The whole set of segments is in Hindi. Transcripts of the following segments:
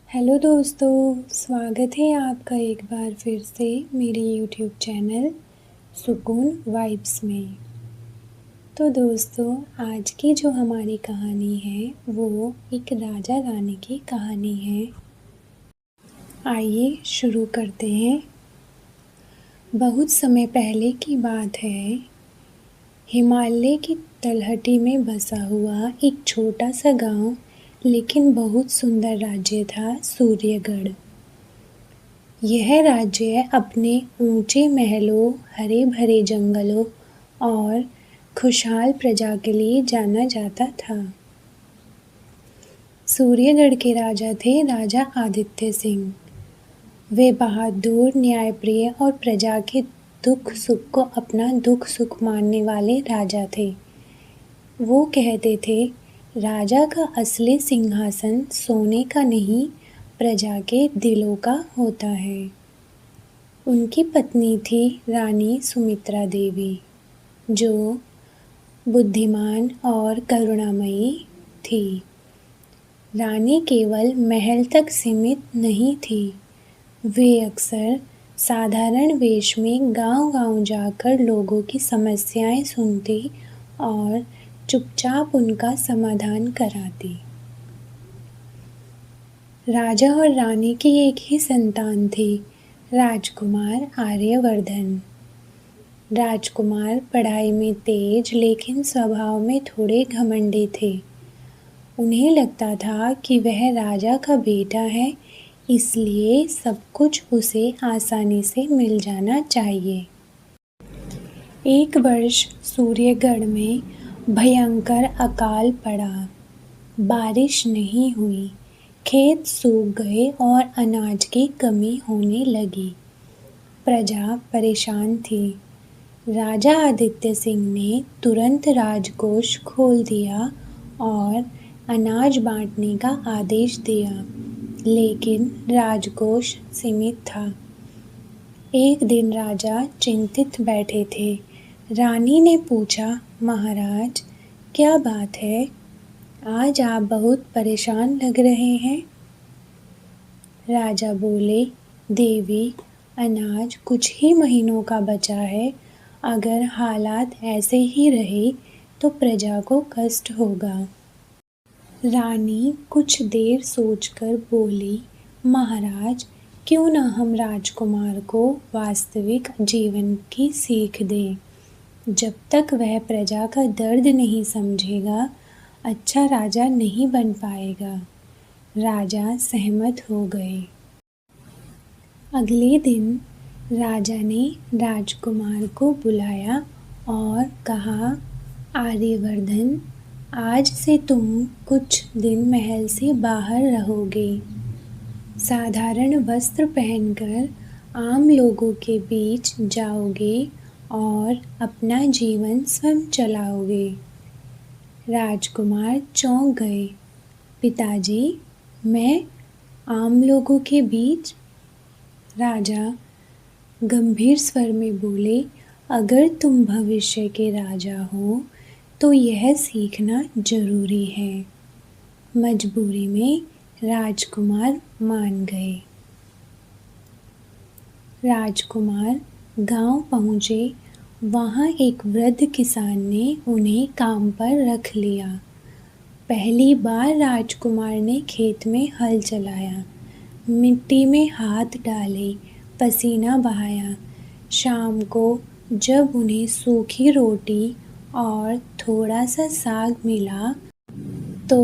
हेलो दोस्तों, स्वागत है आपका एक बार फिर से मेरे यूट्यूब चैनल सुकून वाइब्स में। तो दोस्तों, आज की जो हमारी कहानी है वो एक राजा रानी की कहानी है। आइए शुरू करते हैं। बहुत समय पहले की बात है। हिमालय की तलहटी में बसा हुआ एक छोटा सा गांव, लेकिन बहुत सुंदर राज्य था सूर्यगढ़। यह राज्य अपने ऊंचे महलों, हरे भरे जंगलों और खुशहाल प्रजा के लिए जाना जाता था। सूर्यगढ़ के राजा थे राजा आदित्य सिंह। वे बहादुर, न्यायप्रिय और प्रजा के दुख सुख को अपना दुख सुख मानने वाले राजा थे। वो कहते थे, राजा का असली सिंहासन सोने का नहीं, प्रजा के दिलों का होता है। उनकी पत्नी थी रानी सुमित्रा देवी, जो बुद्धिमान और करुणामयी थी। रानी केवल महल तक सीमित नहीं थी। वे अक्सर साधारण वेश में गांव-गांव जाकर लोगों की समस्याएं सुनती और चुपचाप उनका समाधान कराती। राजा और रानी की एक ही संतान थी, राजकुमार आर्यवर्धन। राजकुमार पढ़ाई में तेज, लेकिन स्वभाव में थोड़े घमंडी थे। उन्हें लगता था कि वह राजा का बेटा है, इसलिए सब कुछ उसे आसानी से मिल जाना चाहिए। एक वर्ष सूर्यगढ़ में भयंकर अकाल पड़ा। बारिश नहीं हुई, खेत सूख गए और अनाज की कमी होने लगी। प्रजा परेशान थी। राजा आदित्य सिंह ने तुरंत राजकोष खोल दिया और अनाज बांटने का आदेश दिया, लेकिन राजकोष सीमित था। एक दिन राजा चिंतित बैठे थे। रानी ने पूछा, महाराज, क्या बात है? आज आप बहुत परेशान लग रहे हैं। राजा बोले, देवी, अनाज कुछ ही महीनों का बचा है। अगर हालात ऐसे ही रहे तो प्रजा को कष्ट होगा। रानी कुछ देर सोचकर बोली, महाराज, क्यों न हम राजकुमार को वास्तविक जीवन की सीख दें। जब तक वह प्रजा का दर्द नहीं समझेगा, अच्छा राजा नहीं बन पाएगा। राजा सहमत हो गए। अगले दिन राजा ने राजकुमार को बुलाया और कहा, आर्यवर्धन, आज से तुम कुछ दिन महल से बाहर रहोगे। साधारण वस्त्र पहनकर आम लोगों के बीच जाओगे और अपना जीवन स्वयं चलाओगे। राजकुमार चौंक गए। पिताजी, मैं आम लोगों के बीच? राजा गंभीर स्वर में बोले, अगर तुम भविष्य के राजा हो तो यह सीखना जरूरी है। मजबूरी में राजकुमार मान गए। राजकुमार गांव पहुँचे। वहाँ एक वृद्ध किसान ने उन्हें काम पर रख लिया। पहली बार राजकुमार ने खेत में हल चलाया, मिट्टी में हाथ डाले, पसीना बहाया। शाम को जब उन्हें सूखी रोटी और थोड़ा सा साग मिला तो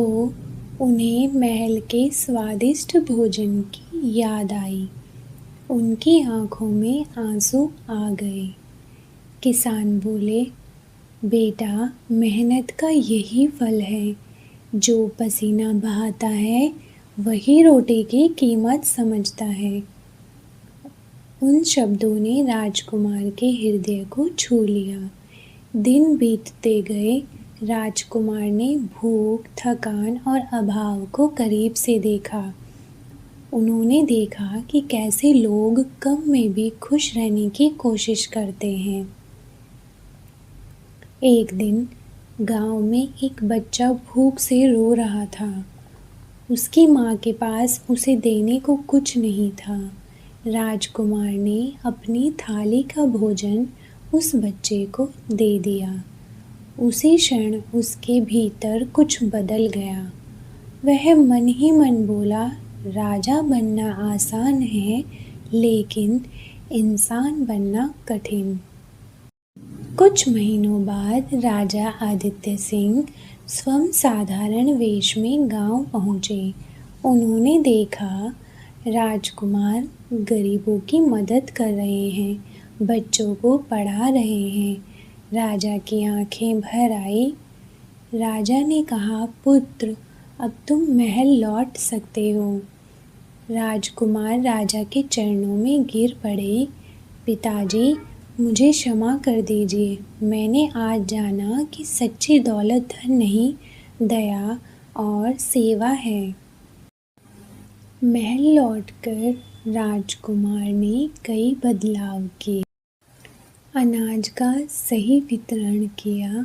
उन्हें महल के स्वादिष्ट भोजन की याद आई। उनकी आंखों में आंसू आ गए। किसान बोले, बेटा, मेहनत का यही फल है। जो पसीना बहाता है वही रोटी की कीमत समझता है। उन शब्दों ने राजकुमार के हृदय को छू लिया। दिन बीतते गए। राजकुमार ने भूख, थकान और अभाव को करीब से देखा। उन्होंने देखा कि कैसे लोग कम में भी खुश रहने की कोशिश करते हैं। एक दिन गांव में एक बच्चा भूख से रो रहा था। उसकी माँ के पास उसे देने को कुछ नहीं था। राजकुमार ने अपनी थाली का भोजन उस बच्चे को दे दिया। उसी क्षण उसके भीतर कुछ बदल गया। वह मन ही मन बोला, राजा बनना आसान है, लेकिन इंसान बनना कठिन। कुछ महीनों बाद राजा आदित्य सिंह स्वयं साधारण वेश में गांव पहुँचे। उन्होंने देखा राजकुमार गरीबों की मदद कर रहे हैं, बच्चों को पढ़ा रहे हैं। राजा की आंखें भर आई। राजा ने कहा, पुत्र, अब तुम महल लौट सकते हो। राजकुमार राजा के चरणों में गिर पड़े। पिताजी, मुझे क्षमा कर दीजिए। मैंने आज जाना कि सच्ची दौलत धन नहीं, दया और सेवा है। महल लौटकर राजकुमार ने कई बदलाव किए। अनाज का सही वितरण किया,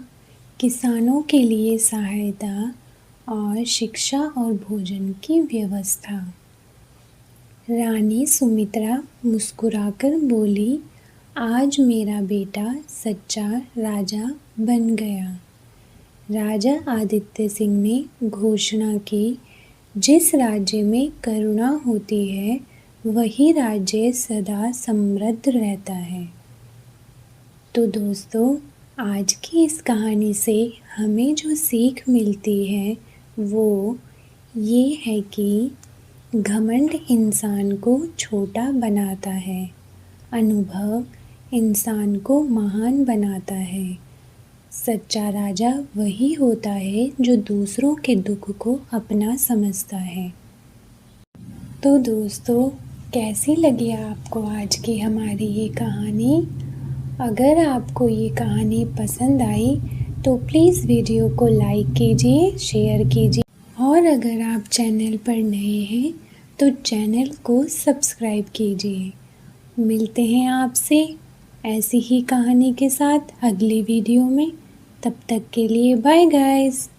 किसानों के लिए सहायता और शिक्षा और भोजन की व्यवस्था। रानी सुमित्रा मुस्कुराकर बोली, आज मेरा बेटा सच्चा राजा बन गया। राजा आदित्य सिंह ने घोषणा की, जिस राज्य में करुणा होती है, वही राज्य सदा समृद्ध रहता है। तो दोस्तों, आज की इस कहानी से हमें जो सीख मिलती है वो ये है कि घमंड इंसान को छोटा बनाता है, अनुभव इंसान को महान बनाता है। सच्चा राजा वही होता है जो दूसरों के दुख को अपना समझता है। तो दोस्तों, कैसी लगी आपको आज की हमारी ये कहानी? अगर आपको ये कहानी पसंद आई तो प्लीज़ वीडियो को लाइक कीजिए, शेयर कीजिए और अगर आप चैनल पर नए हैं तो चैनल को सब्सक्राइब कीजिए। मिलते हैं आपसे ऐसी ही कहानी के साथ अगली वीडियो में। तब तक के लिए बाय गाइस।